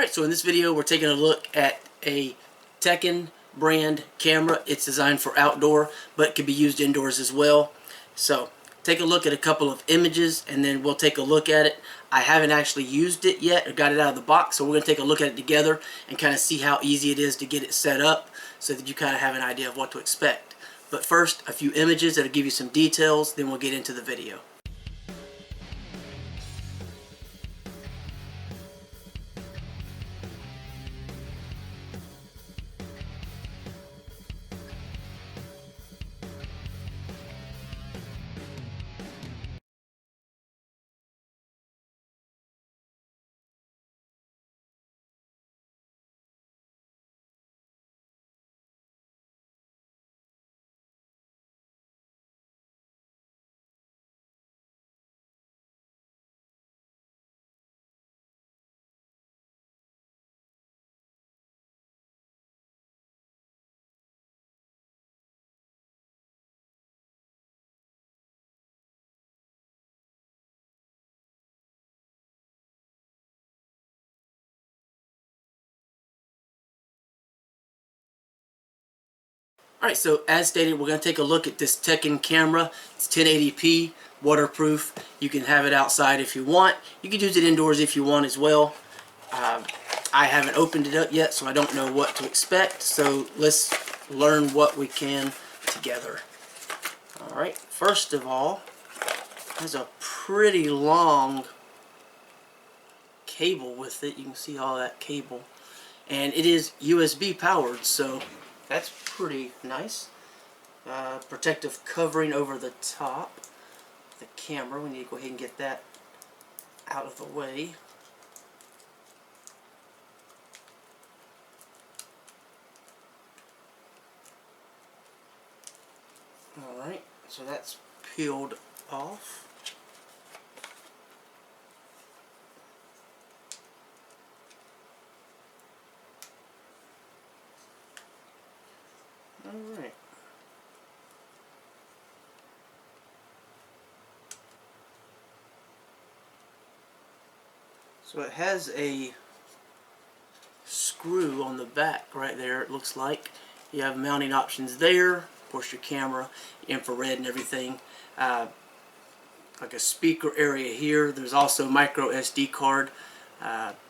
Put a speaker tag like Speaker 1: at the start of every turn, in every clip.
Speaker 1: Alright, so in this video we're taking a look at a Teckin brand camera. It's designed for outdoor, but it can be used indoors as well. So take a look at a couple of images and then we'll take a look at it. I haven't actually used it yet or got it out of the box, so we're going to take a look at it together and kind of see how easy it is to get it set up so that you kind of have an idea of what to expect. But first, a few images that'll give you some details, then we'll get into the video. Alright, so as stated, we're going to take a look at this Teckin camera. It's 1080p, waterproof. You can have it outside if you want. You can use it indoors if you want as well. I haven't opened it up yet, so I don't know what to expect. So let's learn what we can together. Alright, first of all, there's a pretty long cable with it. You can see all that cable. And it is USB powered, so that's pretty nice. Protective covering over the top of the camera. We need to go ahead and get that out of the way. Alright, so that's peeled off. Alright. So it has a screw on the back right there, it looks like. You have mounting options there, of course your camera, infrared and everything. Like a speaker area here. There's also micro SD card.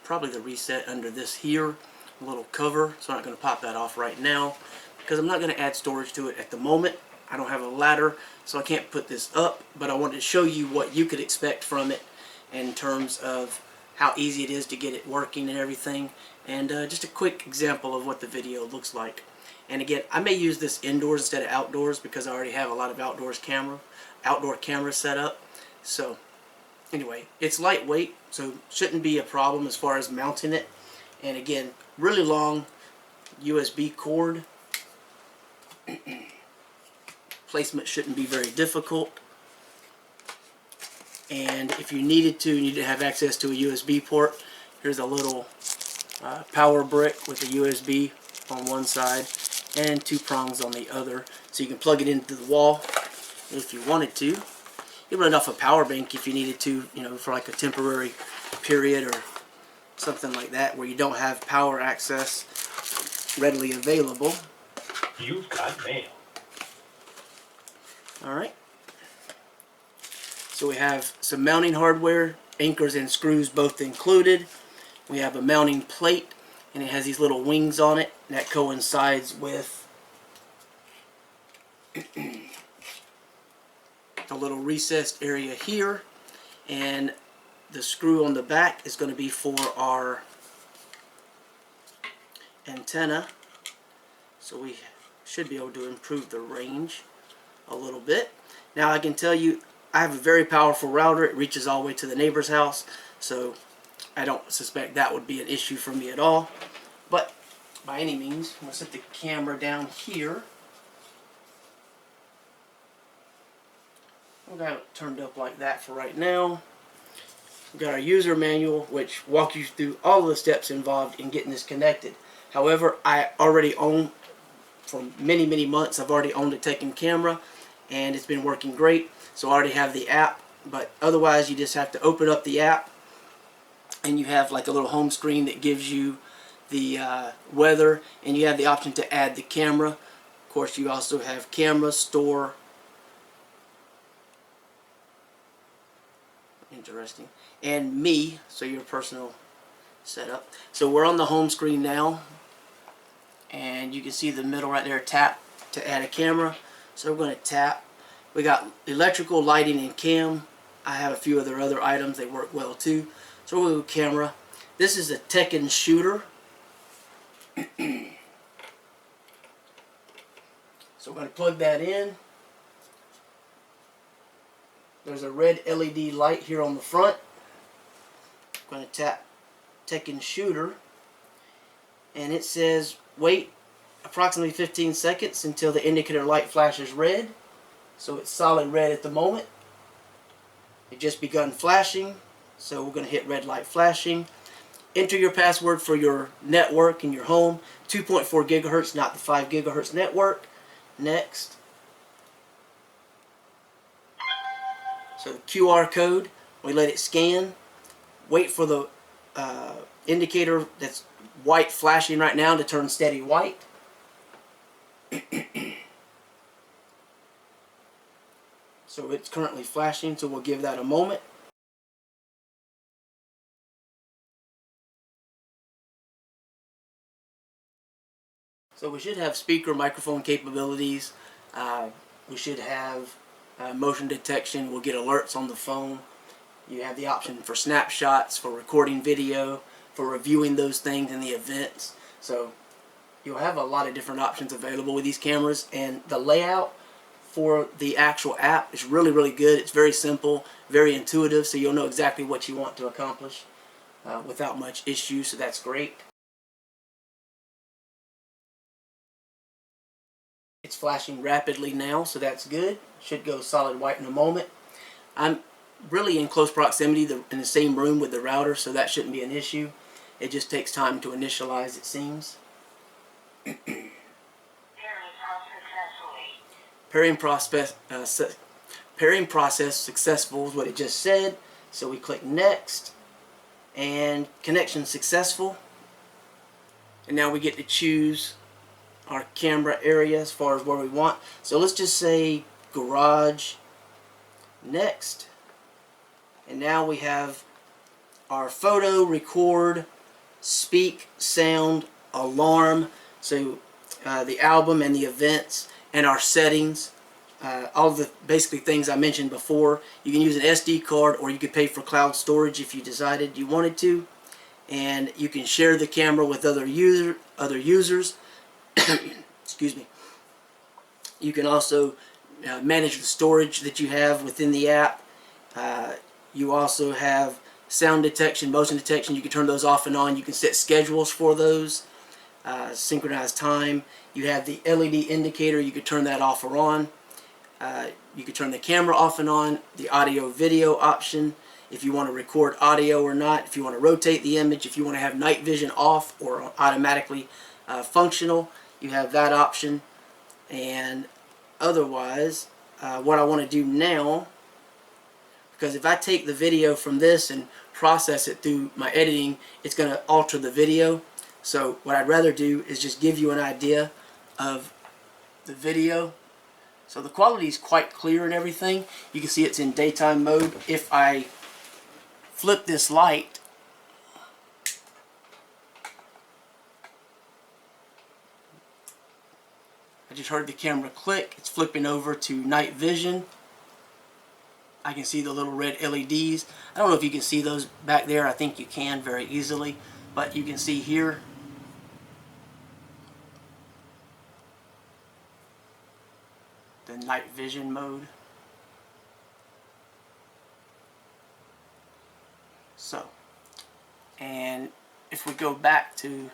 Speaker 1: Probably the reset under this here. A little cover, so I'm not going to pop that off right now, because I'm not going to add storage to it at the moment. I don't have a ladder, so I can't put this up, but I wanted to show you what you could expect from it in terms of how easy it is to get it working and everything, and just a quick example of what the video looks like. And again, I may use this indoors instead of outdoors because I already have a lot of outdoor cameras set up. So anyway, it's lightweight, so shouldn't be a problem as far as mounting it. And again, really long USB cord. Placement shouldn't be very difficult. And if you needed to have access to a USB port, here's a little power brick with a USB on one side and two prongs on the other, so you can plug it into the wall if you wanted to. You run off a power bank if you needed to, you know, for like a temporary period or something like that where you don't have power access readily available.
Speaker 2: You've got mail.
Speaker 1: Alright. So we have some mounting hardware, anchors and screws both included. We have a mounting plate, and it has these little wings on it, and that coincides with a little recessed area here. And the screw on the back is going to be for our antenna, so we should be able to improve the range a little bit. Now I can tell you I have a very powerful router. It reaches all the way to the neighbor's house, so I don't suspect that would be an issue for me at all. But by any means, I'm going to set the camera down here. We'll have it turned up like that for right now. We've got our user manual, which walks you through all the steps involved in getting this connected. However, I already own, for many, many months, I've already owned a Teckin camera, and it's been working great. So I already have the app, but otherwise you just have to open up the app, and you have like a little home screen that gives you the weather, and you have the option to add the camera. Of course, you also have camera, store. Interesting. And me, so your personal setup. So we're on the home screen now, and you can see the middle right there, tap to add a camera. So we're going to tap. We got electrical, lighting, and cam. I have a few other items, they work well too. So we'll go camera. This is a Teckin shooter. So we're going to plug that in. There's a red LED light here on the front. I'm going to tap Teckin shooter, and it says wait approximately 15 seconds until the indicator light flashes red. So it's solid red at the moment. It just begun flashing, so we're going to hit red light flashing. Enter your password for your network in your home. 2.4 gigahertz, not the 5 gigahertz network. Next. So the QR code, we let it scan. Wait for the indicator that's white flashing right now to turn steady white. So it's currently flashing, so we'll give that a moment. So we should have speaker microphone capabilities. We should have motion detection. We'll get alerts on the phone. You have the option for snapshots, for recording video, for reviewing those things in the events. So you'll have a lot of different options available with these cameras, and the layout for the actual app is really, really good. It's very simple, very intuitive, so you'll know exactly what you want to accomplish without much issue, so that's great. It's flashing rapidly now, so that's good. Should go solid white in a moment. I'm really in close proximity in the same room with the router, so that shouldn't be an issue. It just takes time to initialize, it seems. Pairing process successful is what it just said. So we click next, and connection successful. And now we get to choose our camera area as far as where we want. So let's just say garage. Next. And now we have our photo, record, speak, sound, alarm. So the album and the events, and our settings. All the basically things I mentioned before. You can use an SD card, or you could pay for cloud storage if you decided you wanted to. And you can share the camera with other users. Excuse me. You can also manage the storage that you have within the app. You also have sound detection, motion detection. You can turn those off and on. You can set schedules for those. Synchronize time. You have the LED indicator. You could turn that off or on. You could turn the camera off and on. The audio video option, if you want to record audio or not. If you want to rotate the image. If you want to have night vision off or automatically functional, you have that option. And otherwise, what I want to do now, because if I take the video from this and process it through my editing, it's going to alter the video. So what I'd rather do is just give you an idea of the video. So the quality is quite clear and everything. You can see it's in daytime mode. If I flip this light, I just heard the camera click. It's flipping over to night vision. I can see the little red LEDs. I don't know if you can see those back there. I think you can very easily. But you can see here the night vision mode. So, and if we go back to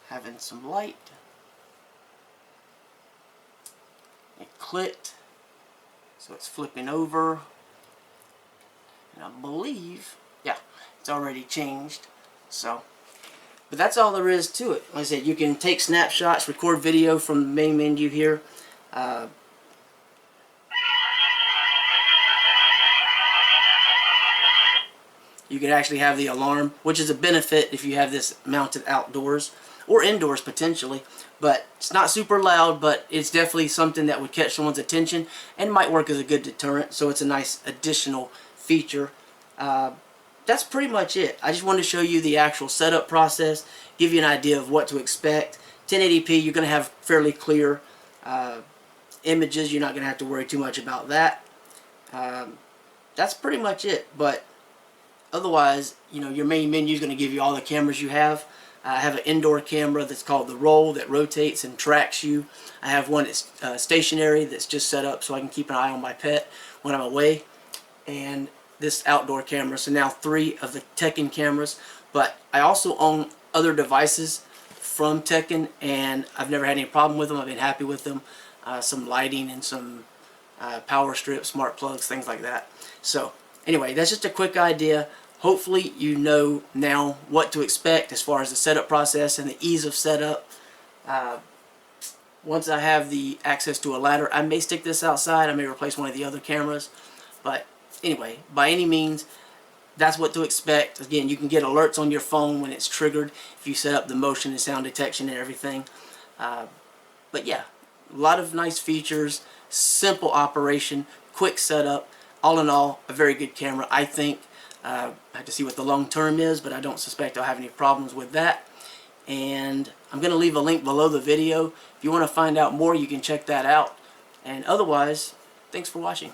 Speaker 1: having some light, it clicked, so it's flipping over, and I believe, yeah, it's already changed. So, but that's all there is to it. Like I said, you can take snapshots, record video from the main menu here. You can actually have the alarm, which is a benefit if you have this mounted outdoors or indoors potentially. But it's not super loud, but it's definitely something that would catch someone's attention and might work as a good deterrent. So it's a nice additional feature. That's pretty much it. I just wanted to show you the actual setup process, give you an idea of what to expect. 1080p, you're going to have fairly clear images. You're not going to have to worry too much about that. That's pretty much it. But otherwise, you know, your main menu is going to give you all the cameras you have. I have an indoor camera that's called the Roll that rotates and tracks you. I have one that's stationary that's just set up so I can keep an eye on my pet when I'm away. And this outdoor camera. So now 3 of the Teckin cameras. But I also own other devices from Teckin, and I've never had any problem with them. I've been happy with them. Some lighting and some power strips, smart plugs, things like that. So anyway, that's just a quick idea. Hopefully you know now what to expect as far as the setup process and the ease of setup. Once I have the access to a ladder, I may stick this outside. I may replace one of the other cameras. But anyway, by any means, that's what to expect. Again, you can get alerts on your phone when it's triggered if you set up the motion and sound detection and everything. But yeah, a lot of nice features, simple operation, quick setup. All in all, a very good camera, I think. I have to see what the long term is, but I don't suspect I'll have any problems with that. And I'm going to leave a link below the video. If you want to find out more, you can check that out. And otherwise, thanks for watching.